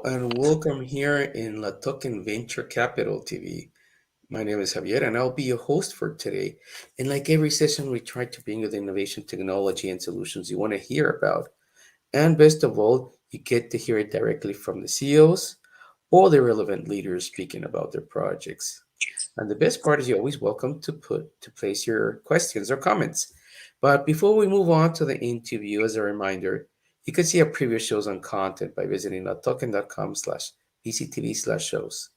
and welcome here in La Token Venture Capital TV. My name is Javier and I'll be your host for today. And like every session, we try to bring you the innovation, technology, and solutions you want to hear about. And best of all, you get to hear it directly from the CEOs or the relevant leaders speaking about their projects. And the best part is you're always welcome to place your questions or comments. But before we move on to the interview, as a reminder, you can see our previous shows on content by visiting token.com/VCTV/shows.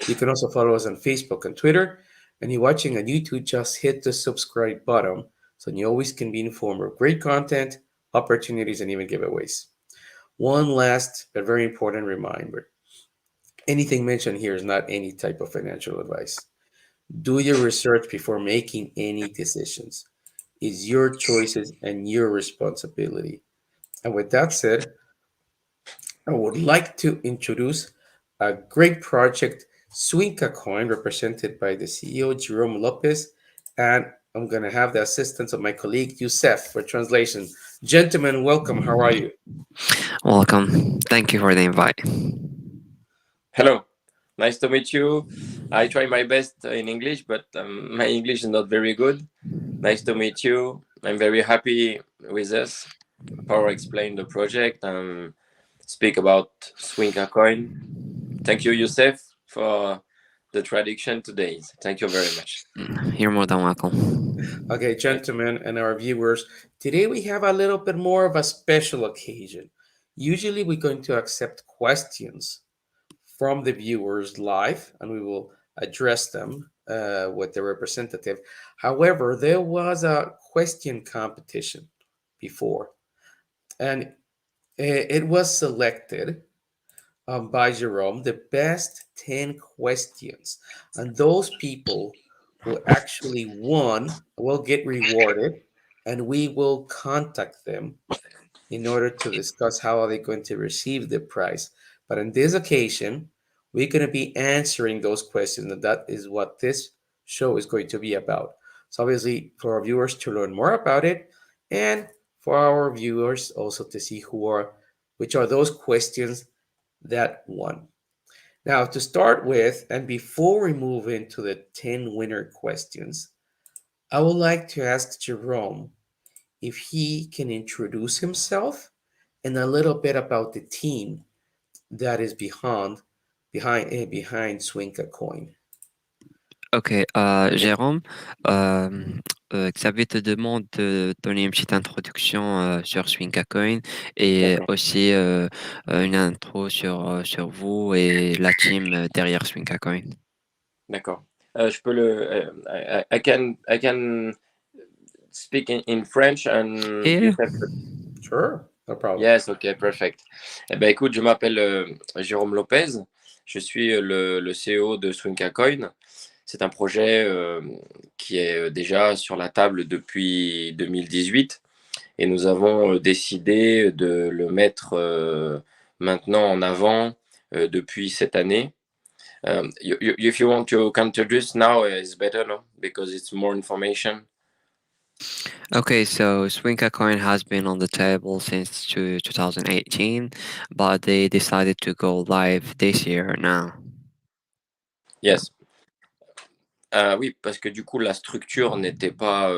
You can also follow us on Facebook and Twitter. And you're watching on YouTube, just hit the subscribe button so you always can be informed of great content, opportunities, and even giveaways. One last but very important reminder. Anything mentioned here is not any type of financial advice. Do your research before making any decisions. It's your choices and your responsibility. And with that said, I would like to introduce a great project, SWINCACOIN, represented by the CEO, Jerome Lopez. And I'm going to have the assistance of my colleague, Youssef, for translation. Gentlemen, welcome. How are you? Welcome. Thank you for the invite. Hello, nice to meet you. I try my best in English, but my English is not very good. Nice to meet you. I'm very happy with us. Power explain the project and speak about SWINCACOIN. Thank you, Youssef, for the traduction today. Thank you very much. You're more than welcome. Okay, gentlemen and our viewers, today we have a little bit more of a special occasion. Usually we're going to accept questions from the viewers live and we will address them with the representative. However, there was a question competition before and it was selected by Jerome the best 10 questions. And those people who actually won will get rewarded and we will contact them in order to discuss how are they going to receive the prize. But on this occasion, we're going to be answering those questions, and that is what this show is going to be about. So obviously, for our viewers to learn more about it, and for our viewers also to see which are those questions that won. Now, to start with, and before we move into the 10 winner questions, I would like to ask Jerome if he can introduce himself and a little bit about the team that is behind SwinkerCoin. Ok, Jérôme, Xavier te demande de donner une petite introduction sur SwincaCoin et aussi une intro sur vous et la team derrière SwincaCoin. D'accord. Je peux I can speak in French and Yeah. Sure, no problem. Yes, ok, perfect. Eh ben, écoute, je m'appelle Jérôme Lopez. Je suis le CEO de SwincaCoin. C'est un projet qui est déjà sur la table depuis 2018 et nous avons décidé de le mettre maintenant en avant depuis cette année. If you want to introduce now, it's better, no? Because it's more information. Okay, so SwincaCoin has been on the table since 2018, but they decided to go live this year now. Yes. Oui, parce que du coup, la structure n'était pas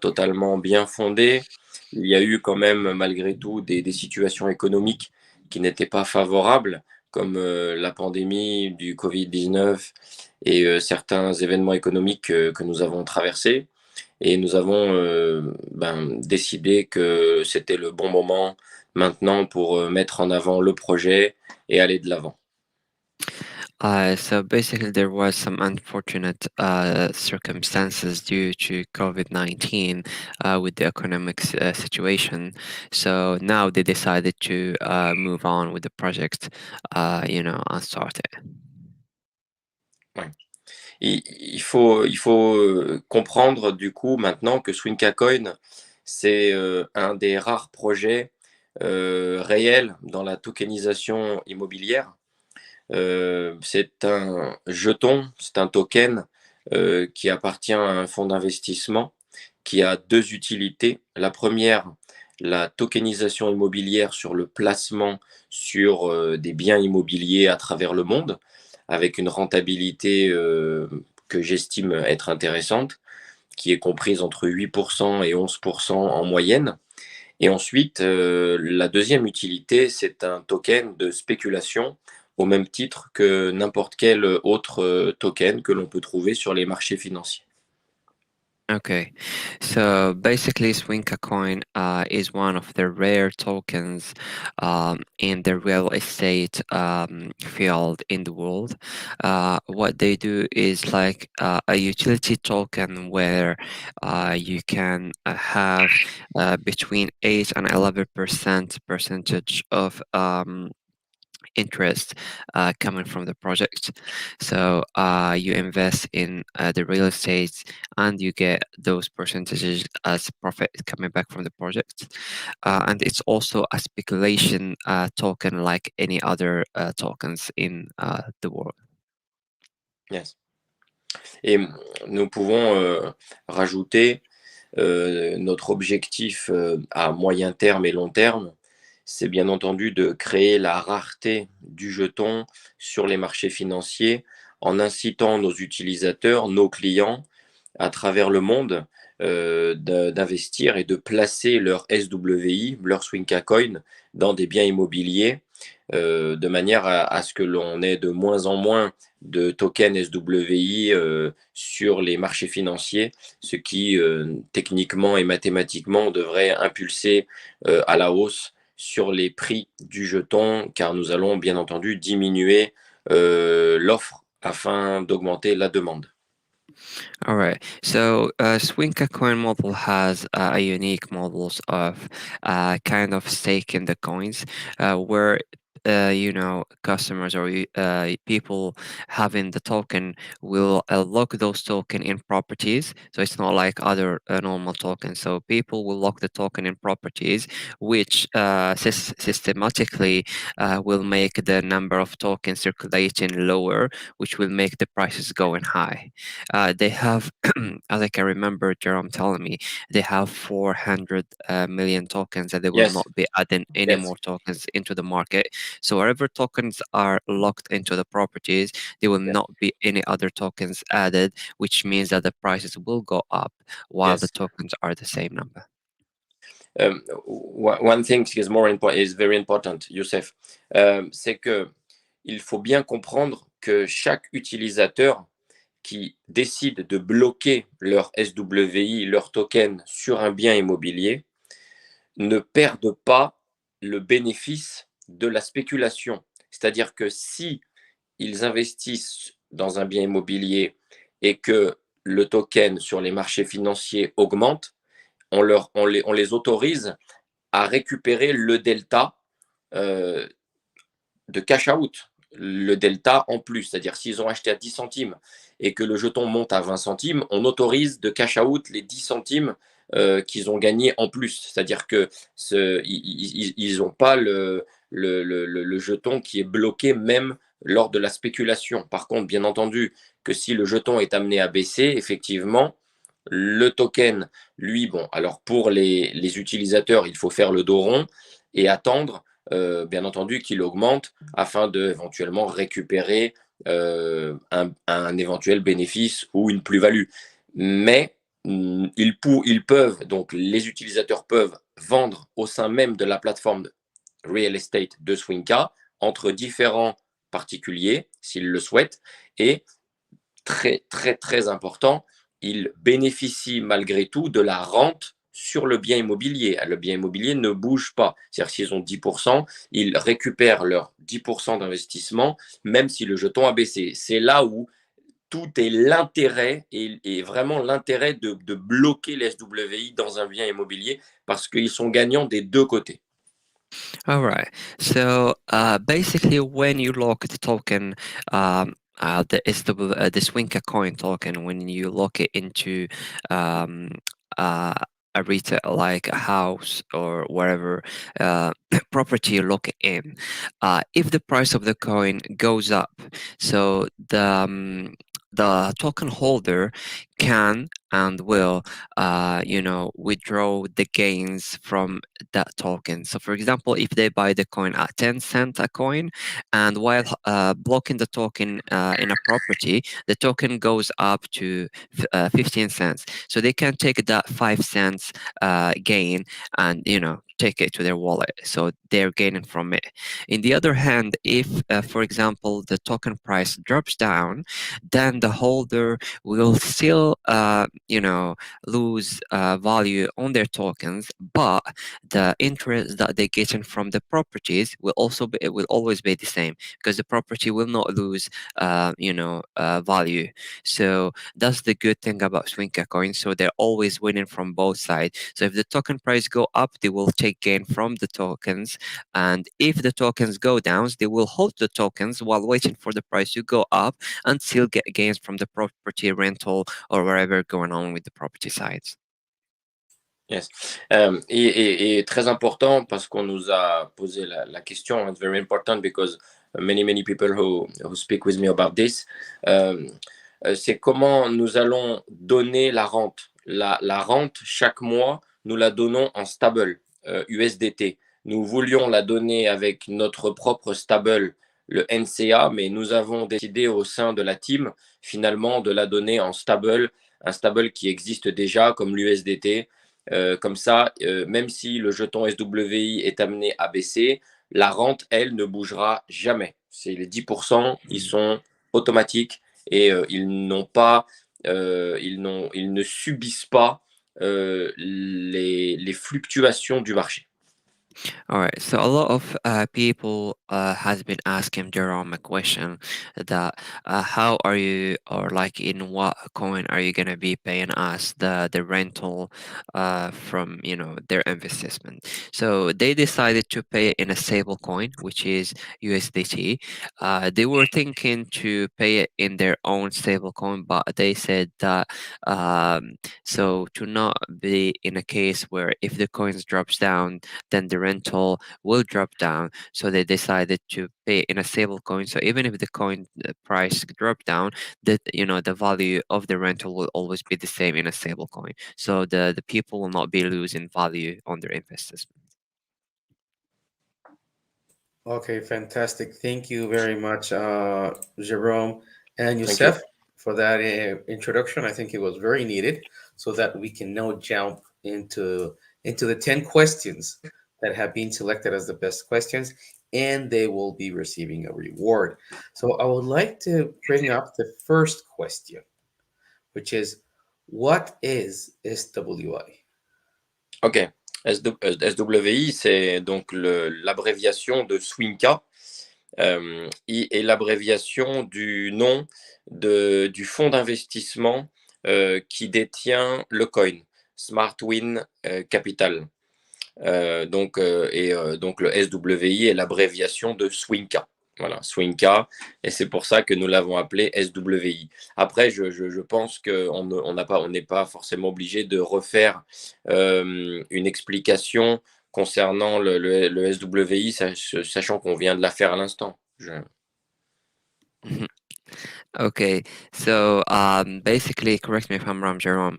totalement bien fondée. Il y a eu quand même, malgré tout, des situations économiques qui n'étaient pas favorables, comme la pandémie du Covid-19 et certains événements économiques que nous avons traversés. Et nous avons décidé que c'était le bon moment maintenant pour mettre en avant le projet et aller de l'avant. So basically, there was some unfortunate circumstances due to COVID-19 with the economic situation. So now they decided to move on with the project, and start it. Ouais. Il faut comprendre du coup maintenant que SwincaCoin, c'est un des rares projets réels dans la tokenisation immobilière. C'est un jeton, c'est un token qui appartient à un fonds d'investissement qui a deux utilités. La première, la tokenisation immobilière sur le placement sur des biens immobiliers à travers le monde, avec une rentabilité que j'estime être intéressante, qui est comprise entre 8% et 11% en moyenne. Et ensuite, la deuxième utilité, c'est un token de spéculation au même titre que n'importe quel autre token que l'on peut trouver sur les marchés financiers. Okay, so basically, SWINCACOIN is one of the rare tokens in the real estate field in the world. What they do is like a utility token where you can have between 8 and 11% percentage of interest coming from the project. So you invest in the real estate and you get those percentages as profit coming back from the project. And it's also a speculation token like any other tokens in the world. Yes. Et nous pouvons rajouter notre objectif à moyen terme et long terme, c'est bien entendu de créer la rareté du jeton sur les marchés financiers en incitant nos utilisateurs, nos clients à travers le monde d'investir et de placer leur SWI, leur SWINCACOIN, dans des biens immobiliers de manière à ce que l'on ait de moins en moins de tokens SWI sur les marchés financiers, ce qui techniquement et mathématiquement devrait impulser à la hausse sur les prix du jeton, car nous allons bien entendu diminuer l'offre afin d'augmenter la demande. All right. So Swinker coin model has a unique models of kind of staking the coins, where customers or people having the token will lock those token in properties. So it's not like other normal tokens. So people will lock the token in properties, which systematically will make the number of tokens circulating lower, which will make the prices going high. They have, as I can remember, Jerome telling me, they have 400 million tokens, and they will Yes, not be adding any yes, more tokens into the market. So wherever tokens are locked into the properties, there will yes, not be any other tokens added, which means that the prices will go up while the yes. tokens are the same number. One thing is is very important, Youssef, c'est que il faut bien comprendre que chaque utilisateur qui décide de bloquer leur SWI, leur token sur un bien immobilier, ne perdent pas le bénéfice de la spéculation. C'est-à-dire que si ils investissent dans un bien immobilier et que le token sur les marchés financiers augmente, on les autorise à récupérer le delta de cash out, le delta en plus. C'est-à-dire s'ils ont acheté à 10 centimes et que le jeton monte à 20 centimes, on autorise de cash out les 10 centimes qu'ils ont gagnés en plus. C'est-à-dire que ils n'ont pas le jeton qui est bloqué même lors de la spéculation. Par contre, bien entendu, que si le jeton est amené à baisser, effectivement, le token, lui, bon, alors pour les utilisateurs, il faut faire le dos rond et attendre, bien entendu, qu'il augmente afin de éventuellement récupérer un éventuel bénéfice ou une plus-value. Mais ils peuvent, donc les utilisateurs peuvent vendre au sein même de la plateforme real estate de Swinka entre différents particuliers, s'ils le souhaitent, et très, très, très important, ils bénéficient malgré tout de la rente sur le bien immobilier. Le bien immobilier ne bouge pas. C'est-à-dire s'ils ont 10%, ils récupèrent leurs 10% d'investissement, même si le jeton a baissé. C'est là où tout est l'intérêt et vraiment l'intérêt de bloquer les SWI dans un bien immobilier parce qu'ils sont gagnants des deux côtés. All right. So basically, when you lock the token, the Swinker coin token, when you lock it into um, a retail like a house or whatever property you lock it in, if the price of the coin goes up, so the token holder can and will withdraw the gains from that token. So for example, if they buy the coin at 10 cent a coin, and while blocking the token in a property, the token goes up to 15 cents. So they can take that 5 cents gain and take it to their wallet, so they're gaining from it. In the other hand, if for example the token price drops down, then the holder will still lose value on their tokens, but the interest that they're getting from the properties will also be, it will always be the same, because the property will not lose value. So that's the good thing about SWINCACOIN. So they're always winning from both sides. So if the token price go up, they will take gain from the tokens, and if the tokens go down, they will hold the tokens while waiting for the price to go up and still get gains from the property rental or wherever going on with the property sides. Yes. Et très important parce qu'on nous a posé la question. It's very important because many people who speak with me about this. C'est comment nous allons donner la rente. La rente, chaque mois, nous la donnons en stable USDT. Nous voulions la donner avec notre propre stable, le NCA, mais nous avons décidé au sein de la team, finalement, de la donner en stable, un stable qui existe déjà comme l'USDT. Comme ça, même si le jeton SWI est amené à baisser, la rente, elle, ne bougera jamais. C'est les 10%, ils sont automatiques et ils ne subissent pas les fluctuations du marché. All right, so a lot of people has been asking Jerome a question that how are you, or like in what coin are you gonna be paying us the rental from their investment? So they decided to pay in a stable coin, which is USDT. They were thinking to pay it in their own stable coin, but they said that so to not be in a case where if the coins drops down, then the rental will drop down. So they decided to pay in a stable coin. So even if the coin price drop down, the value of the rental will always be the same in a stable coin. So the people will not be losing value on their investments. Okay, fantastic. Thank you very much, Jerome and Thank you. Youssef, for that introduction. I think it was very needed so that we can now jump into the 10 questions that have been selected as the best questions, and they will be receiving a reward. So I would like to bring up the first question, which is, what is SWI? Ok. SWI, c'est donc l'abréviation de Swinka. Et l'abréviation du nom du fonds d'investissement qui détient le coin, SmartWin Capital. Donc le SWI est l'abréviation de Swinka. Voilà, Swinka, et c'est pour ça que nous l'avons appelé SWI. Après, je pense qu'on n'est pas forcément obligé de refaire une explication concernant le SWI, sachant qu'on vient de la faire à l'instant. Okay, so basically, correct me if I'm wrong, Jerome.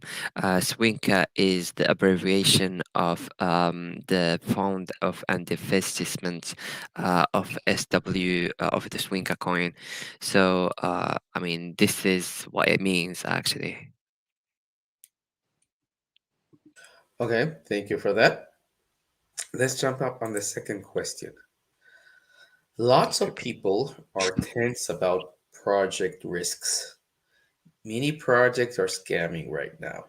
Swinker is the abbreviation of the fund of and investment of SW of the Swinker coin. So I mean, this is what it means actually. Okay, thank you for that. Let's jump up on the second question. Lots of people are tense about project risks. Many projects are scamming right now.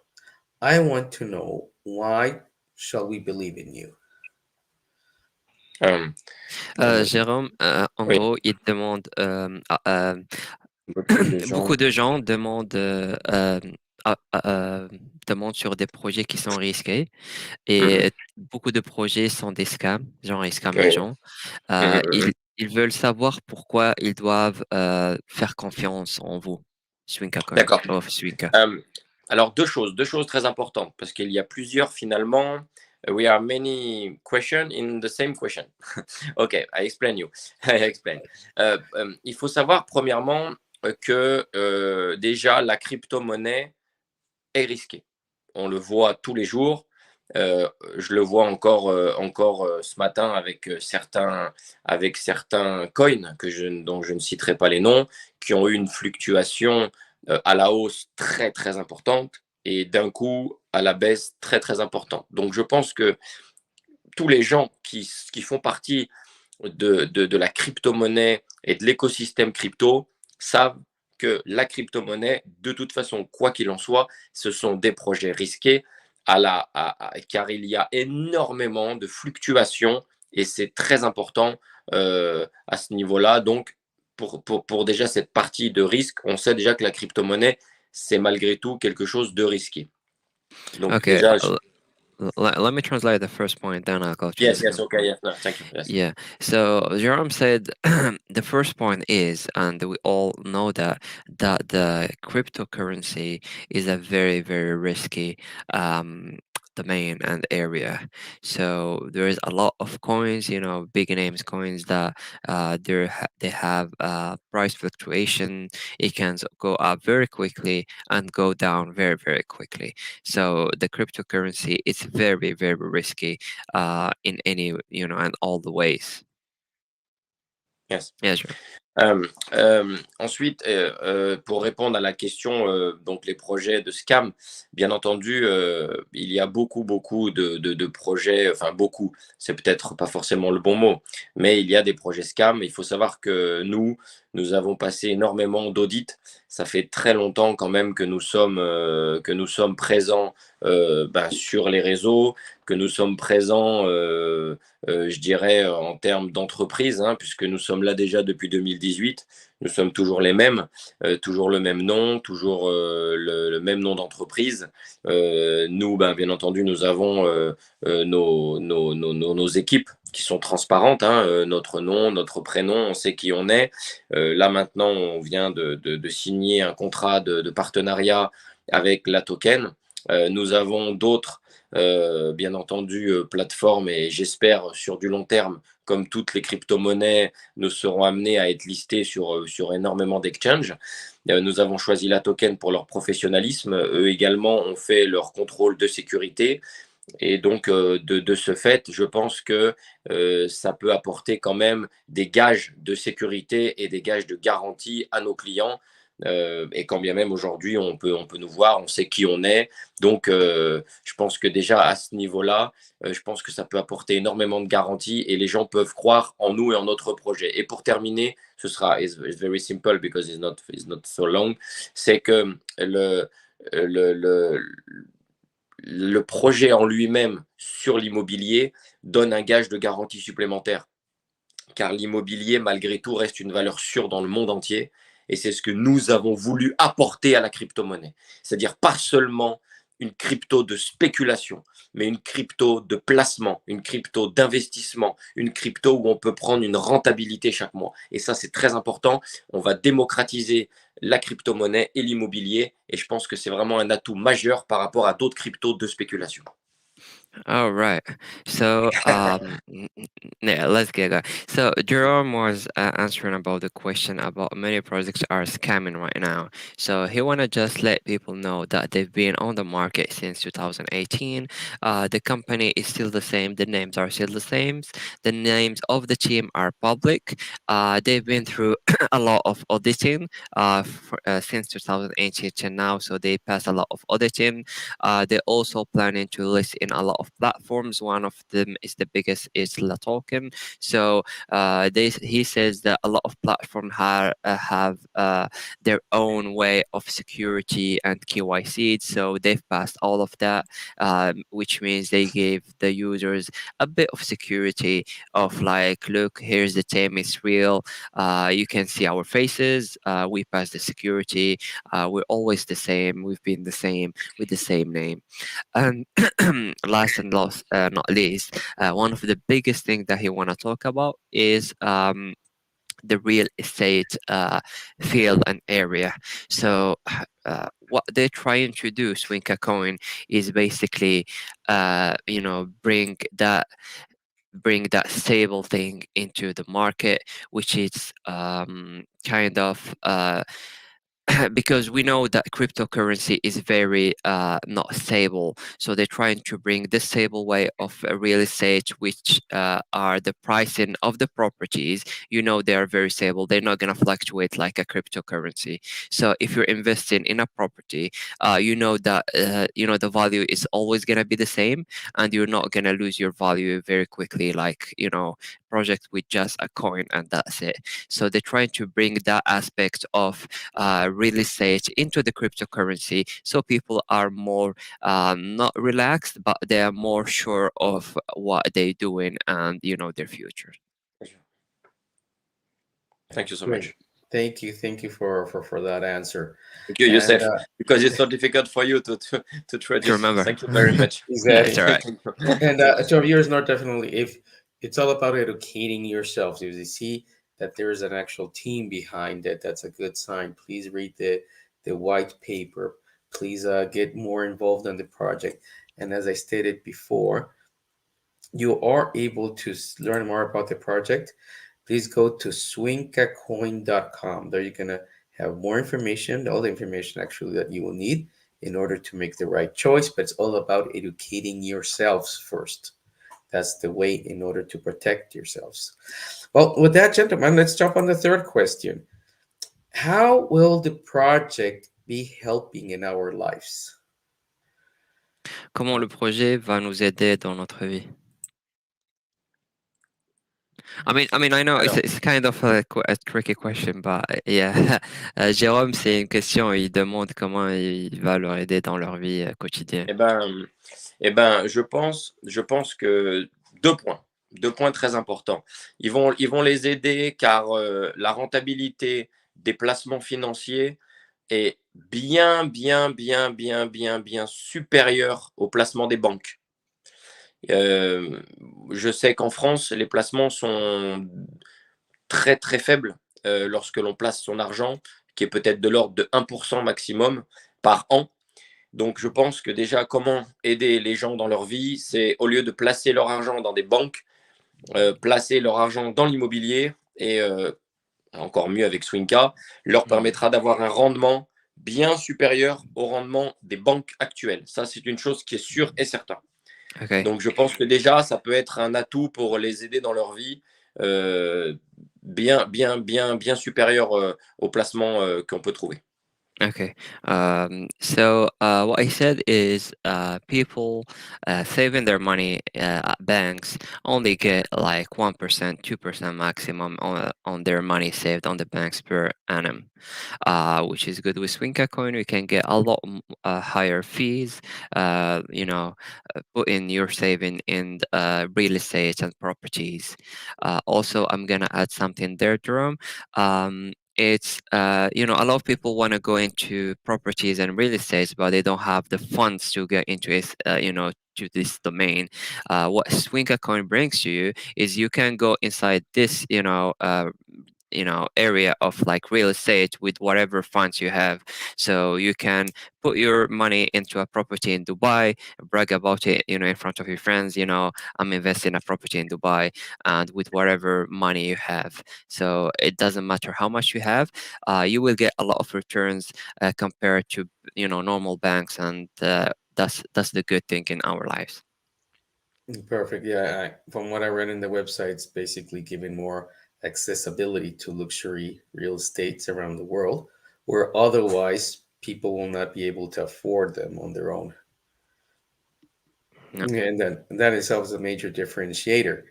I want to know, why shall we believe in you? Jérôme, en Oui, gros, il demande beaucoup de gens. beaucoup de gens demandent sur des projets qui sont risqués, et beaucoup de projets sont des scams, genre ils scamment les Oui. gens. Ils veulent savoir pourquoi ils doivent faire confiance en vous, SwincaCoin, D'accord. Swinker. Alors, deux choses très importantes, parce qu'il y a plusieurs, finalement, we are many questions in the same question. Ok, I explain you. I explain. Il faut savoir, premièrement, que déjà, la crypto-monnaie est risqué. On le voit tous les jours. Je le vois encore ce matin avec certains coins dont je ne citerai pas les noms, qui ont eu une fluctuation à la hausse très très importante et d'un coup à la baisse très très importante. Donc je pense que tous les gens qui font partie de la crypto-monnaie et de l'écosystème crypto savent que la crypto-monnaie, de toute façon, quoi qu'il en soit, ce sont des projets risqués car il y a énormément de fluctuations et c'est très important à ce niveau-là. Donc, pour déjà cette partie de risque, on sait déjà que la crypto-monnaie, c'est malgré tout quelque chose de risqué. Donc Okay, déjà, let me translate the first point, then I'll go to the yes, yes, second okay, point. yes, no, thank you, yes. Yeah. So Jerome said the first point is, and we all know that the cryptocurrency is a very, very risky domain and area. So there is a lot of coins, big names coins that they have price fluctuation. It can go up very quickly and go down very, very quickly. So the cryptocurrency is very, very risky in any, and all the ways. Yes. Yeah, sure. Ensuite, pour répondre à la question, donc les projets de scam, bien entendu, il y a beaucoup, beaucoup de projets, enfin beaucoup, c'est peut-être pas forcément le bon mot, mais il y a des projets scam. Il faut savoir que nous avons passé énormément d'audits. Ça fait très longtemps quand même que nous sommes présents sur les réseaux, que nous sommes présents je dirais, en termes d'entreprise, hein, puisque nous sommes là déjà depuis 2018. Nous sommes toujours les mêmes, toujours le même nom, toujours le même nom d'entreprise. Nous, bien entendu, nous avons nos équipes qui sont transparentes, hein, notre nom, notre prénom, on sait qui on est. Là maintenant, on vient de signer un contrat de partenariat avec la token. Nous avons d'autres bien entendu plateformes et j'espère sur du long terme, comme toutes les crypto-monnaies, nous serons amenés à être listés sur énormément d'exchanges. Nous avons choisi la token pour leur professionnalisme. Eux également ont fait leur contrôle de sécurité. Et donc, de ce fait, je pense que ça peut apporter quand même des gages de sécurité et des gages de garantie à nos clients. Et quand bien même aujourd'hui, on peut nous voir, on sait qui on est. Donc, je pense que déjà à ce niveau-là, je pense que ça peut apporter énormément de garanties et les gens peuvent croire en nous et en notre projet. Et pour terminer, ce sera it's very simple because it's not so long. C'est que le, le projet en lui-même sur l'immobilier donne un gage de garantie supplémentaire. Car l'immobilier, malgré tout, reste une valeur sûre dans le monde entier. Et c'est ce que nous avons voulu apporter à la crypto-monnaie. C'est-à-dire pas seulement une crypto de spéculation, mais une crypto de placement, une crypto d'investissement, une crypto où on peut prendre une rentabilité chaque mois. Et ça, c'est très important. On va démocratiser la crypto-monnaie et l'immobilier. Et je pense que c'est vraiment un atout majeur par rapport à d'autres cryptos de spéculation. All right. So, yeah, let's get going. So, Jerome was answering about the question about many projects are scamming right now. So, he wanna just let people know that they've been on the market since 2018. The company is still the same. The names are still the same. The names of the team are public. They've been through a lot of auditing since 2018 to now. So, they passed a lot of auditing. They're also planning to list in a lot of platforms. One of them is the biggest is La Token. So he says that a lot of platforms have their own way of security and KYC. So they've passed all of that, which means they gave the users a bit of security of like, look, here's the team, it's real. You can see our faces. We passed the security. We're always the same. We've been the same with the same name. And not least, one of the biggest things that he want to talk about is the real estate field and area. So what they're trying to do, SWINCACOIN, is basically bring that stable thing into the market, which is kind of because we know that cryptocurrency is very not stable, so they're trying to bring the stable way of real estate, which are the pricing of the properties. They are very stable, they're not going to fluctuate like a cryptocurrency. So if you're investing in a property, that the value is always going to be the same, and you're not going to lose your value very quickly, like project with just a coin and that's it. So they're trying to bring that aspect of real estate into the cryptocurrency, so people are more not relaxed, but they are more sure of what they're doing and their future. Thank you so Great. much. Thank you for that answer. Thank you, And Youssef, because it's so difficult for you to To traduce. remember. Thank you very much. That's exactly. all right. And Thank you to so our much. viewers, not definitely, if it's all about educating yourselves. If you see that there is an actual team behind it, that's a good sign. Please read the white paper. Please get more involved in the project. And as I stated before, you are able to learn more about the project. Please go to swincacoin.com. There you're gonna have more information, all the information actually that you will need in order to make the right choice. But it's all about educating yourselves first. That's the way in order to protect yourselves. Well, with that, gentlemen, let's jump on the third question. How will the project be helping in our lives? Comment le projet va nous aider dans notre vie? I know Alors, it's kind of a tricky question, but yeah. Jérôme, c'est une question. Il demande comment il va leur aider dans leur vie quotidienne. eh ben, je pense que deux points très importants. Ils vont les aider car la rentabilité des placements financiers est bien supérieure au placement des banques. Je sais qu'en France, les placements sont très très faibles lorsque l'on place son argent, qui est peut-être de l'ordre de 1% maximum par an. Donc je pense que déjà, comment aider les gens dans leur vie, c'est au lieu de placer leur argent dans des banques, placer leur argent dans l'immobilier et encore mieux avec Swinka, leur permettra d'avoir un rendement bien supérieur au rendement des banques actuelles. Ça, c'est une chose qui est sûre et certaine. Okay. Donc, je pense que déjà, ça peut être un atout pour les aider dans leur vie, bien supérieur au placement qu'on peut trouver. Okay. So what I said is people saving their money at banks only get like 1%, 2% maximum on their money saved on the banks per annum, which is good. With SWINCACOIN, we can get a lot higher fees, put in your saving in real estate and properties. Also, I'm going to add something there, Jerome. It's a lot of people want to go into properties and real estate, but they don't have the funds to get into it, to this domain. What SwinkerCoin brings to you is you can go inside this area of like real estate with whatever funds you have. So you can put your money into a property in Dubai, brag about it, in front of your friends, I'm investing in a property in Dubai, and with whatever money you have. So it doesn't matter how much you have, you will get a lot of returns compared to normal banks, and that's the good thing in our lives. Perfect. Yeah, from what I read in the website, it's basically giving more accessibility to luxury real estates around the world, where otherwise people will not be able to afford them on their own. No. And then that itself is a major differentiator.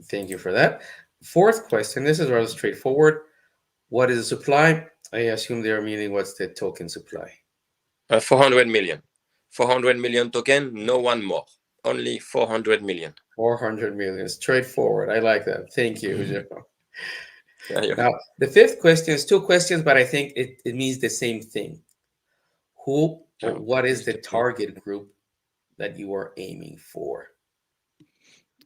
Thank you for that. Fourth question. This is rather straightforward. What is the supply? I assume they are meaning what's the token supply? 400 million. 400 million token, no one more. Only 400 million. 400 million. Straightforward. I like that. Thank you, Jeff. Yeah. Now, the fifth question is two questions, but I think it means the same thing. Who or what is the target group that you are aiming for?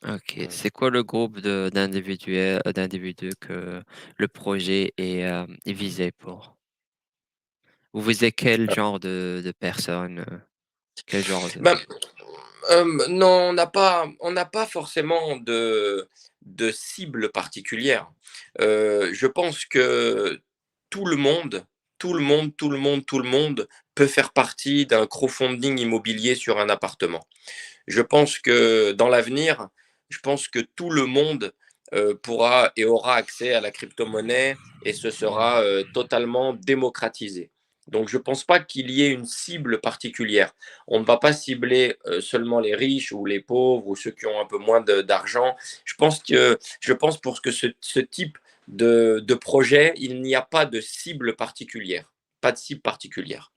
Ok, c'est quoi le groupe d'individus que le projet est visé pour? Vous visez quel genre de personnes? Quel genre de... Ben, non, on n'a pas forcément de cible particulière. Je pense que tout le monde tout le monde peut faire partie d'un crowdfunding immobilier sur un appartement. Je pense que dans l'avenir, je pense que tout le monde pourra et aura accès à la crypto-monnaie et ce sera totalement démocratisé. Donc, je ne pense pas qu'il y ait une cible particulière. On ne va pas cibler seulement les riches ou les pauvres ou ceux qui ont un peu moins d'argent. Je pense pour que ce type de projet, il n'y a pas de cible particulière. Pas de cible particulière.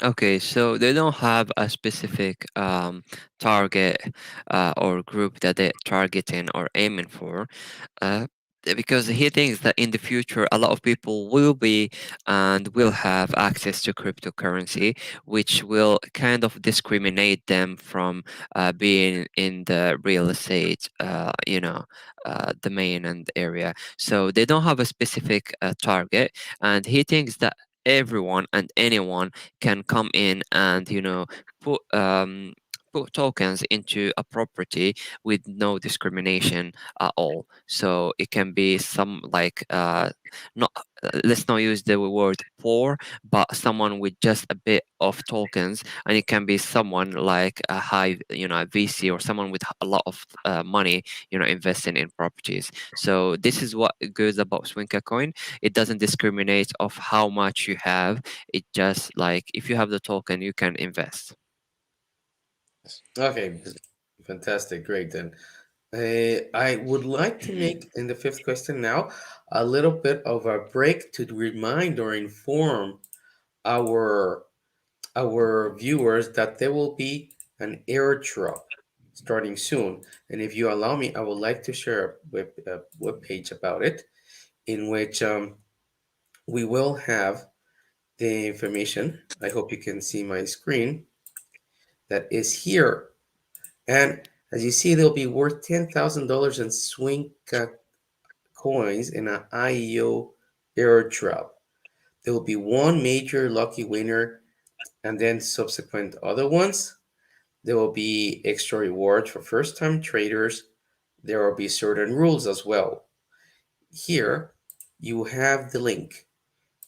Okay, so they don't have a specific target or group that they're targeting or aiming for. Uh, because he thinks that in the future a lot of people will be and will have access to cryptocurrency, which will kind of discriminate them from being in the real estate domain and area. So they don't have a specific target, and he thinks that everyone and anyone can come in and put put tokens into a property with no discrimination at all. So it can be some like not let's not use the word poor, but someone with just a bit of tokens, and it can be someone like a high, a VC, or someone with a lot of money, investing in properties. So this is what good about SWINCACOIN. It doesn't discriminate of how much you have. It just like if you have the token, you can invest. Okay, fantastic, great. Then I would like to make in the fifth question now a little bit of a break to remind or inform our our viewers that there will be an airdrop starting soon. And if you allow me, I would like to share a web page about it in which we will have the information. I hope you can see my screen that is here. And as you see, they'll be worth $10,000 in Swinker coins in an IEO airdrop. There will be one major lucky winner and then subsequent other ones. There will be extra rewards for first time traders. There will be certain rules as well. Here you have the link.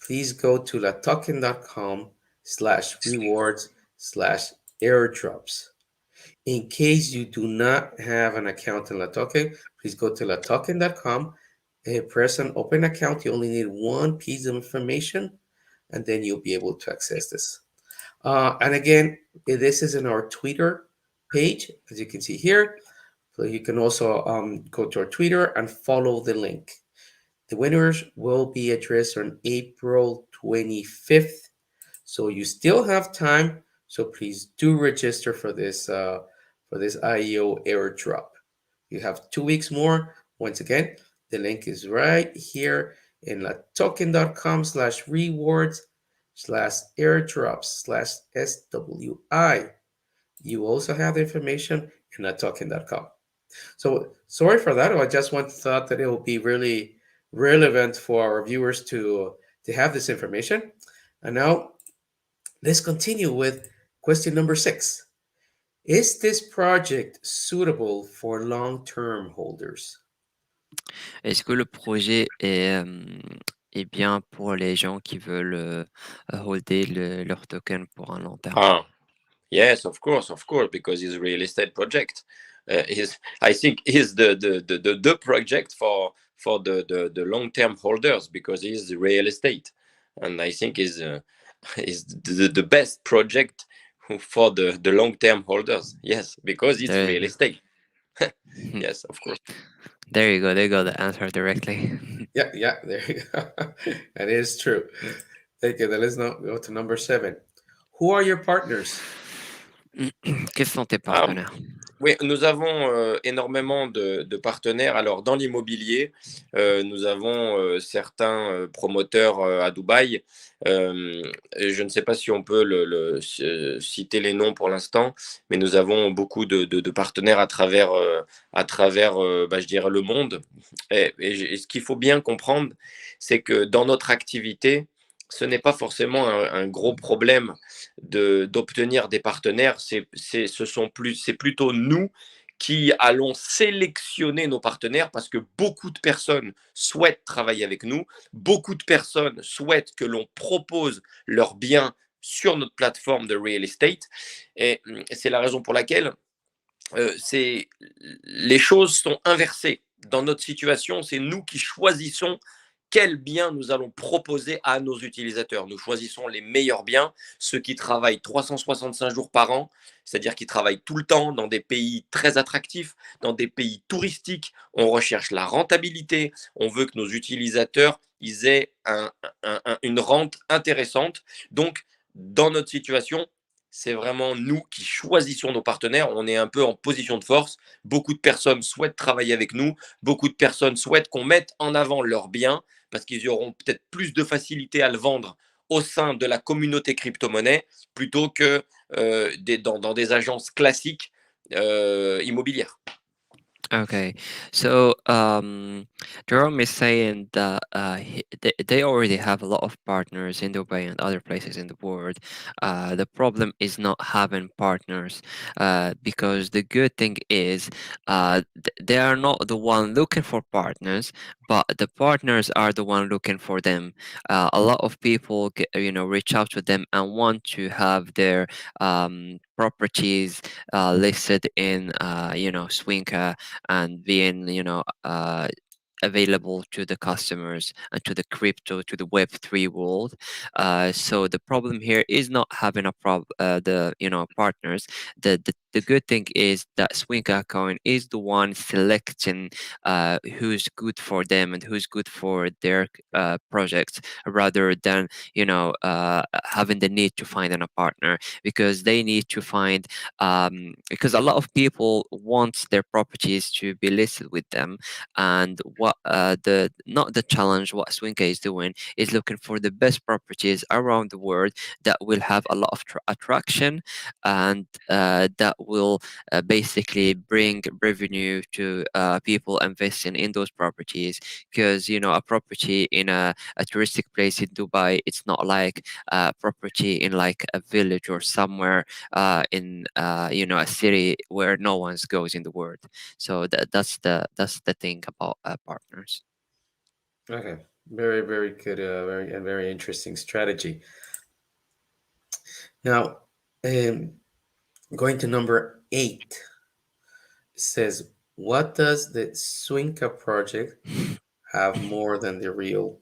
Please go to latoken.com/rewards/airdrops. In case you do not have an account in Latoken, please go to latoken.com and press on open account. You only need one piece of information and then you'll be able to access this. And again, this is in our Twitter page, as you can see here. So you can also go to our Twitter and follow the link. The winners will be addressed on April 25th. So you still have time. So please do register for this IEO airdrop. You have 2 weeks more. Once again, the link is right here in latoken.com/rewards/airdrops/SWI. You also have the information in latoken.com. So sorry for that. I just thought that it will be really relevant for our viewers to have this information. And now let's continue with question number 6. Is this project suitable for long-term holders? Est-ce que le projet est bien pour les gens qui veulent holder leur token pour un long terme? Ah, yes, of course, because it's a real estate project. I think is the project for the long term holders because it's real estate, and I think is the best project for the long term holders. Yes, because it's There you real go. estate. Yes, of course. There you go. They got the answer directly. Yeah, there you go. That is true. Thank you. Then let's now go to number 7. Who are your partners? Quels sont tes Ah, partenaires? oui, nous avons énormément de partenaires. Alors, dans l'immobilier, nous avons certains promoteurs à Dubaï. Je ne sais pas si on peut citer les noms pour l'instant, mais nous avons beaucoup de partenaires à travers je dirais, le monde. Et ce qu'il faut bien comprendre, c'est que dans notre activité, ce n'est pas forcément un gros problème d'obtenir des partenaires, c'est plutôt nous qui allons sélectionner nos partenaires parce que beaucoup de personnes souhaitent travailler avec nous, beaucoup de personnes souhaitent que l'on propose leurs biens sur notre plateforme de real estate. Et c'est la raison pour laquelle les choses sont inversées. Dans notre situation, c'est nous qui choisissons quels biens nous allons proposer à nos utilisateurs. Nous choisissons les meilleurs biens, ceux qui travaillent 365 jours par an, c'est-à-dire qui travaillent tout le temps dans des pays très attractifs, dans des pays touristiques. On recherche la rentabilité, on veut que nos utilisateurs ils aient une rente intéressante. Donc, dans notre situation, c'est vraiment nous qui choisissons nos partenaires. On est un peu en position de force. Beaucoup de personnes souhaitent travailler avec nous. Beaucoup de personnes souhaitent qu'on mette en avant leurs biens parce qu'ils auront peut-être plus de facilité à le vendre au sein de la communauté crypto-monnaie plutôt que dans des agences classiques immobilières. Okay, so Jerome is saying that they already have a lot of partners in Dubai and other places in the world. The problem is not having partners, because the good thing is they are not the one looking for partners, but the partners are the one looking for them. A lot of people reach out to them and want to have their properties listed in Swinker and being available to the customers and to the crypto, to the Web3 world. So the problem here is not having the partners. The good thing is that SWINCACOIN is the one selecting who's good for them and who's good for their projects, rather than having the need to find a partner, because they need to find because a lot of people want their properties to be listed with them. And what the not the challenge, what Swinker is doing is looking for the best properties around the world that will have a lot of attraction, and that will basically bring revenue to people investing in those properties. Because a property in a touristic place in Dubai, it's not like a property in like a village or somewhere in a city where no one goes in the world. So that's the thing about partners. Okay, very very good, very interesting strategy. Now, going to number 8, says, what does the Swinka project have more than the real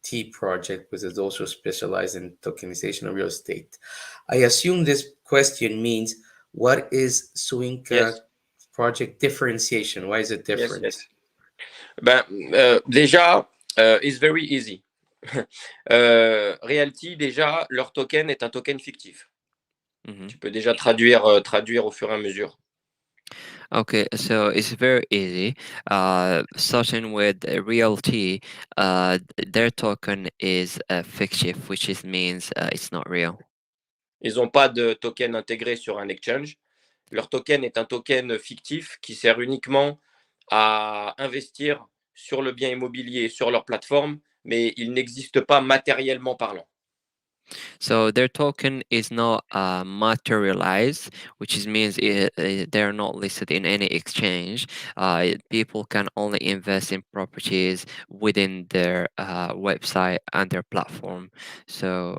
T project, which is also specialized in tokenization of real estate? I assume this question means, what is Swinka Yes, project differentiation? Why is it yes, different? yes. Ben, déjà, it's very easy. Realty, déjà, leur token est un token fictif. Mhm. Tu peux déjà traduire au fur et à mesure. Okay, so it's very easy. Starting with realty, their token is fictive, which means it's not real. Ils n'ont pas de token intégré sur un exchange. Leur token est un token fictif qui sert uniquement à investir sur le bien immobilier sur leur plateforme, mais il n'existe pas matériellement parlant. So their token is not materialized, which means they're not listed in any exchange. People can only invest in properties within their website and their platform. So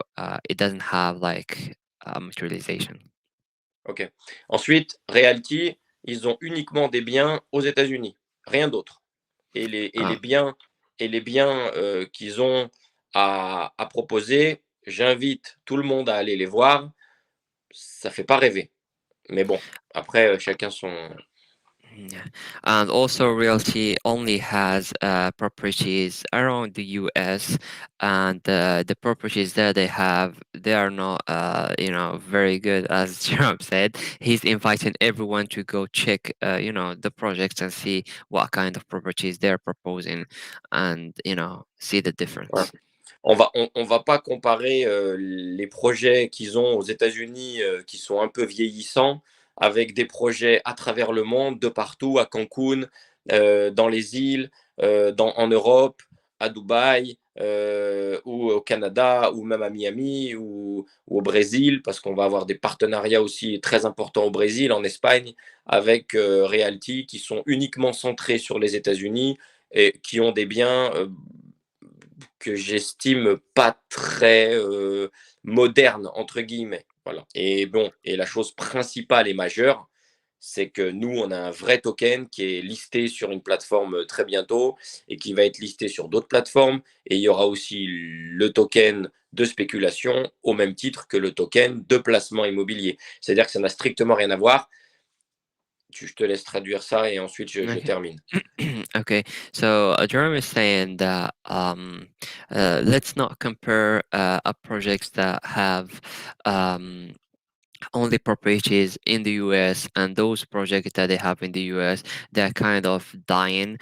it doesn't have like materialization. Ok. Ensuite, Realty, ils ont uniquement des biens aux États-Unis, rien d'autre. Et les biens, qu'ils ont à proposer, j'invite tout le monde à aller les voir. Ça fait pas rêver. Mais bon, après, chacun son. Yeah. And also realty only has properties around the US, and the properties that they have, they are not very good, as Jerome said. He's inviting everyone to go check the projects and see what kind of properties they're proposing, and see the Ouais. difference. On va pas comparer les projets qu'ils ont aux États-Unis qui sont un peu vieillissants avec des projets à travers le monde, de partout, à Cancun, dans les îles, en Europe, à Dubaï, ou au Canada, ou même à Miami, ou au Brésil, parce qu'on va avoir des partenariats aussi très importants au Brésil, en Espagne, avec Realty, qui sont uniquement centrés sur les États-Unis et qui ont des biens que j'estime pas très modernes, entre guillemets. Voilà. Et bon, et la chose principale et majeure, c'est que nous, on a un vrai token qui est listé sur une plateforme très bientôt et qui va être listé sur d'autres plateformes. Et il y aura aussi le token de spéculation au même titre que le token de placement immobilier. C'est-à-dire que ça n'a strictement rien à voir. Je te laisse traduire ça et ensuite je Okay. termine. Okay. So Jeremy is saying that let's not compare projects that have only properties in the US, and those projects that they have in the US, they're kind of dying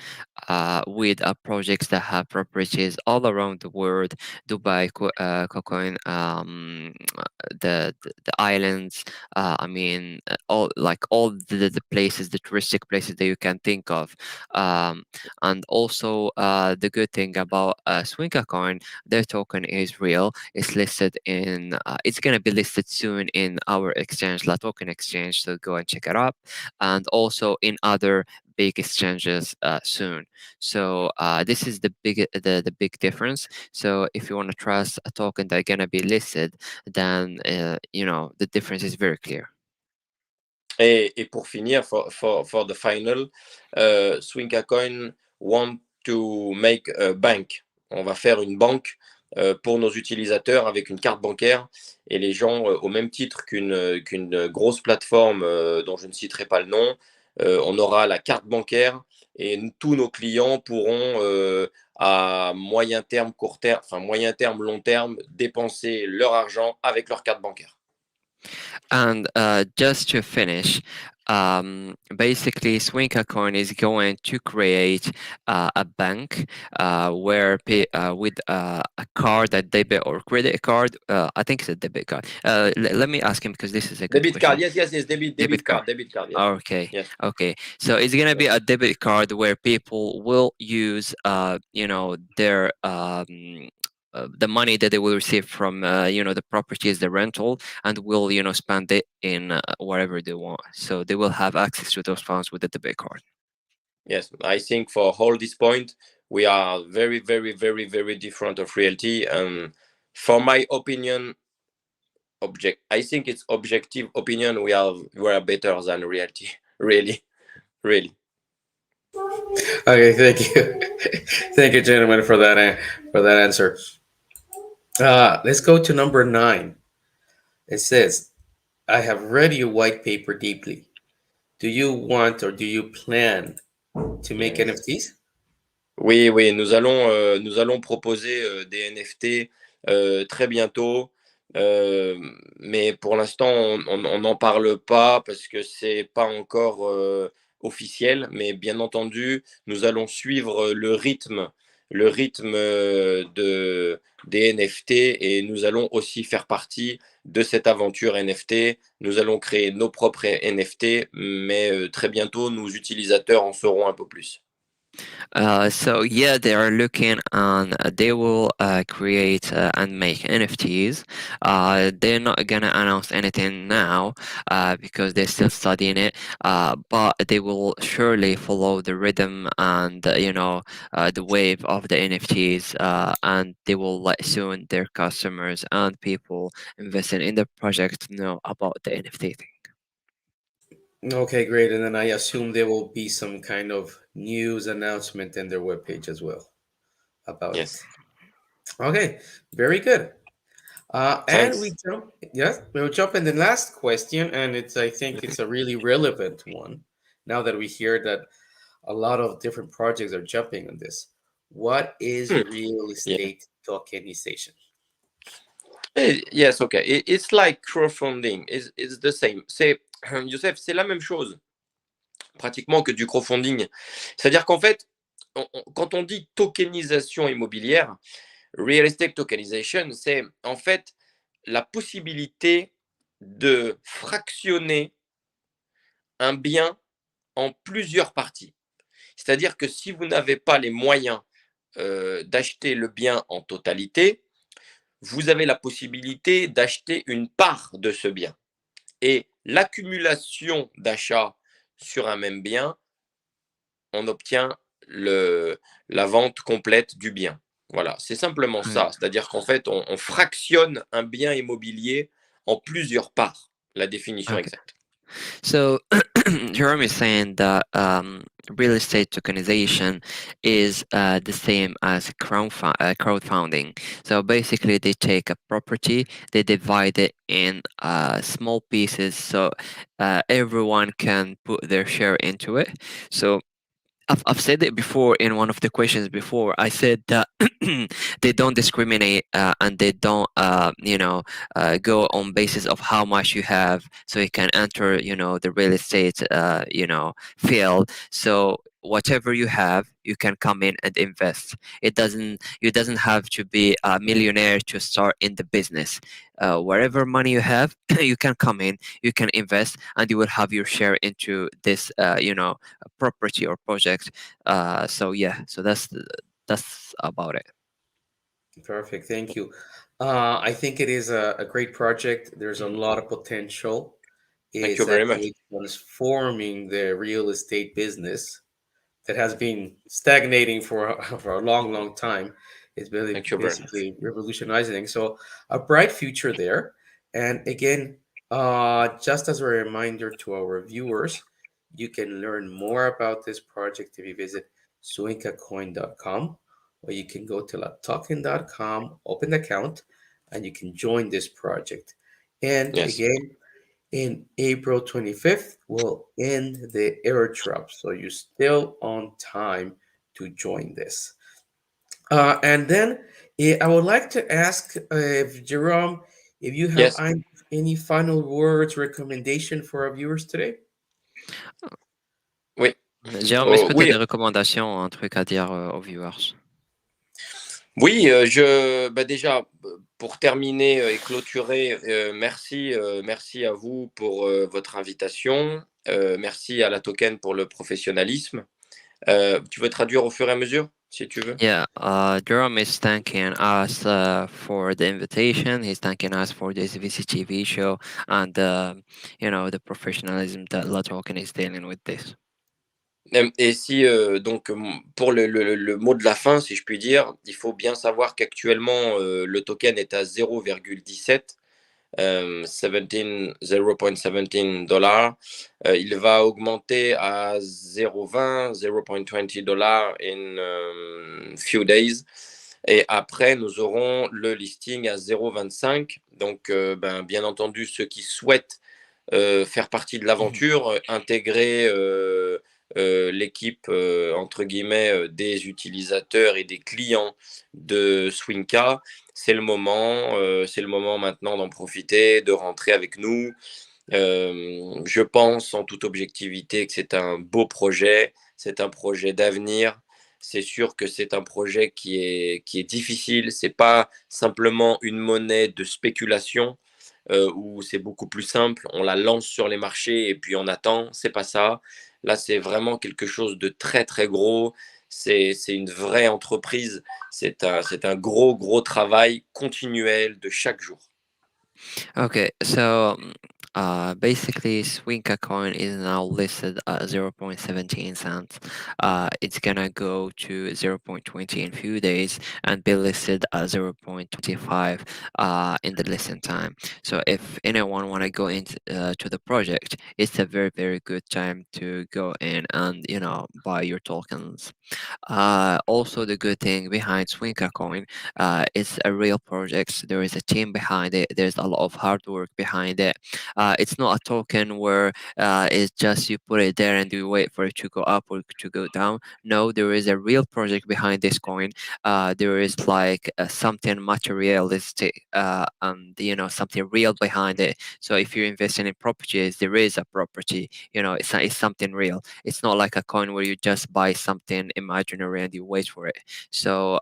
with projects that have properties all around the world. Dubai, Cocoin, the islands, I mean, all the places, the touristic places that you can think of. And also the good thing about SWINCACOIN, their token is real. It's listed in it's going to be listed soon in our exchange, La Token Exchange, so go and check it out, and also in other big exchanges soon. So this is the big difference. So if you want to trust a token that's going to be listed, then the difference is very clear. Et pour finir, for the final, SwincaCoin want to make a bank. On va faire une banque pour nos utilisateurs avec une carte bancaire, et les gens, au même titre qu'une grosse plateforme dont je ne citerai pas le nom, on aura la carte bancaire et tous nos clients pourront à moyen terme, court terme, enfin moyen terme, long terme, dépenser leur argent avec leur carte bancaire. And just to finish, basically, SwinkerCoin is going to create a bank with a card, a debit or credit card. I think it's a debit card. Let me ask him, because this is a good Debit card, question. yes, debit card, yes. Okay. Yes. Okay. So it's gonna be a debit card where people will use, their the money that they will receive from the properties, the rental, and will spend it in whatever they want. So they will have access to those funds with the debit card. Yes, I think for all this point, we are very, very, very, very different of Realty. And for my opinion, I think it's objective opinion. We are better than Realty. Really, really. Okay, thank you, thank you, gentlemen, for that answer. Let's go to number 9. It says, "I have read your white paper deeply. Do you want or do you plan to make Yes. NFTs?" Oui, oui, nous allons proposer des NFT très bientôt, mais pour l'instant, on n'en parle pas parce que c'est pas encore officiel. Mais bien entendu, nous allons suivre le rythme des NFT, et nous allons aussi faire partie de cette aventure NFT. Nous allons créer nos propres NFT, mais très bientôt, nos utilisateurs en sauront un peu plus. So yeah, they are looking and they will create and make NFTs. They're not gonna announce anything now because they're still studying it. But they will surely follow the rhythm and the wave of the NFTs, and they will let soon their customers and people investing in the project know about the NFT thing. Okay, great. And then I assume there will be some kind of news announcement in their webpage as well about Yes. it. Okay, very good. And Thanks. we'll jump in the last question, and I think it's a really relevant one now that we hear that a lot of different projects are jumping on this. What is real Yeah. estate tokenization? Yes, okay. It's like crowdfunding. It's the same. Youssef, c'est la même chose pratiquement que du crowdfunding. C'est-à-dire qu'en fait, quand on dit tokenisation immobilière, real estate tokenization, c'est en fait la possibilité de fractionner un bien en plusieurs parties. C'est-à-dire que si vous n'avez pas les moyens d'acheter le bien en totalité, vous avez la possibilité d'acheter une part de ce bien. Et l'accumulation d'achats sur un même bien, on obtient la vente complète du bien. Voilà, c'est simplement Okay. ça. C'est-à-dire qu'en fait, on fractionne un bien immobilier en plusieurs parts. La définition Okay. exacte. So Jerome is saying that real estate tokenization is the same as crowdfunding. So basically, they take a property, they divide it in small pieces, so everyone can put their share into it. So I've said it before in one of the questions before. I said that they don't discriminate and they don't, go on basis of how much you have, so you can enter, the real estate, field. So whatever you have, you can come in and invest. You doesn't have to be a millionaire to start in the business. Wherever money you have, you can come in, you can invest, and you will have your share into this, property or project. So yeah, so that's about it. Perfect. Thank you. I think it is a great project. There's a lot of potential. Thank you It's very much. actually transforming the real estate business that has been stagnating for for a long, long time. It's really Thank you very much. basically revolutionizing. So a bright future there. And again, just as a reminder to our viewers, you can learn more about this project if you visit swincacoin.com, or you can go to latoken.com, open an account, and you can join this project. And Yes. again, in April 25th will end the airdrop. So you're still on time to join this. And then I would like to ask if Jerome, if you have Yes. any final words, recommendation for our viewers today? Oui. Jérôme, est-ce que tu as Oui. des recommandations, un truc à dire aux viewers? Oui, déjà, pour terminer et clôturer, merci à vous pour votre invitation. Merci à la Token pour le professionnalisme. Tu veux traduire au fur et à mesure, si tu veux? Yeah, Jerome is thanking us for the invitation. He's thanking us for this VCTV show and the professionalism that La Token is dealing with this. Et si, donc, pour le mot de la fin, si je puis dire, il faut bien savoir qu'actuellement, le token est à 0,17, 0.17 dollars. Il va augmenter à 0,20, 0.20 dollars in few days. Et après, nous aurons le listing à 0,25. Donc, bien entendu, ceux qui souhaitent faire partie de l'aventure, intégrer l'équipe, entre guillemets, des utilisateurs et des clients de Swinka, c'est le moment maintenant d'en profiter, de rentrer avec nous. Je pense en toute objectivité que c'est un beau projet, c'est un projet d'avenir. C'est sûr que c'est un projet qui est difficile, c'est pas simplement une monnaie de spéculation où c'est beaucoup plus simple, on la lance sur les marchés et puis on attend, c'est pas ça. Là, c'est vraiment quelque chose de très très gros, c'est une vraie entreprise, c'est un gros travail continuel de chaque jour. Okay, so basically, SWINCACOIN is now listed at 0.17 cents. It's gonna go to 0.20 in few days and be listed at 0.25 in the listing time. So if anyone wanna go into to the project, it's a very very good time to go in and buy your tokens. Also, the good thing behind SwinkerCoin, it's a real project. There is a team behind it. There's a lot of hard work behind it. It's not a token where it's just you put it there and you wait for it to go up or to go down. No, there is a real project behind this coin. There is like something materialistic and something real behind it. So if you're investing in properties, there is a property. It's something real. It's not like a coin where you just buy something imaginary and you wait for it. So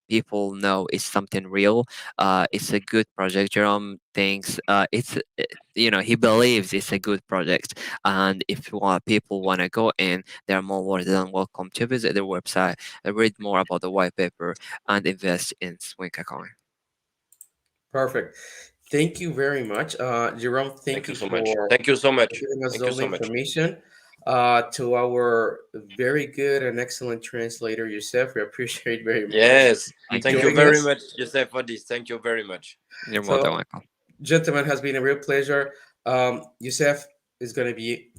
people know it's something real. It's a good project. Jerome thinks he believes it's a good project, and if people want to go in, they're more than welcome to visit their website, read more about the white paper, and invest in SWINCACOIN. Perfect. Thank you very much, Jerome. Thank Thank you you so much. for Thank you so much. giving us Thank you all the so much. information. To our very good and excellent translator, Youssef, we appreciate very much Yes. Thank Thank you. you joining very us. much, Joseph, for this. Thank you very much. You're more than So, welcome. gentlemen, has been a real pleasure. Youssef is going to be,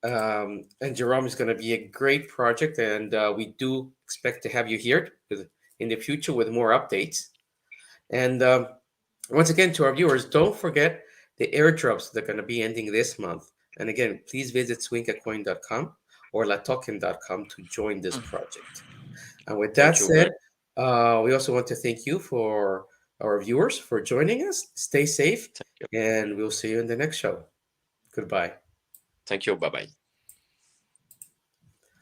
and Jerome is going to be a great project, and we do expect to have you here in the future with more updates. And once again, to our viewers, don't forget the airdrops that are going to be ending this month. And again, please visit swinkacoin.com or latoken.com to join this project. And with that Thank you said, very we also want to thank you for our viewers for joining us. Stay safe, thank you. and we'll see you in the next show. Goodbye. Thank you. Bye bye.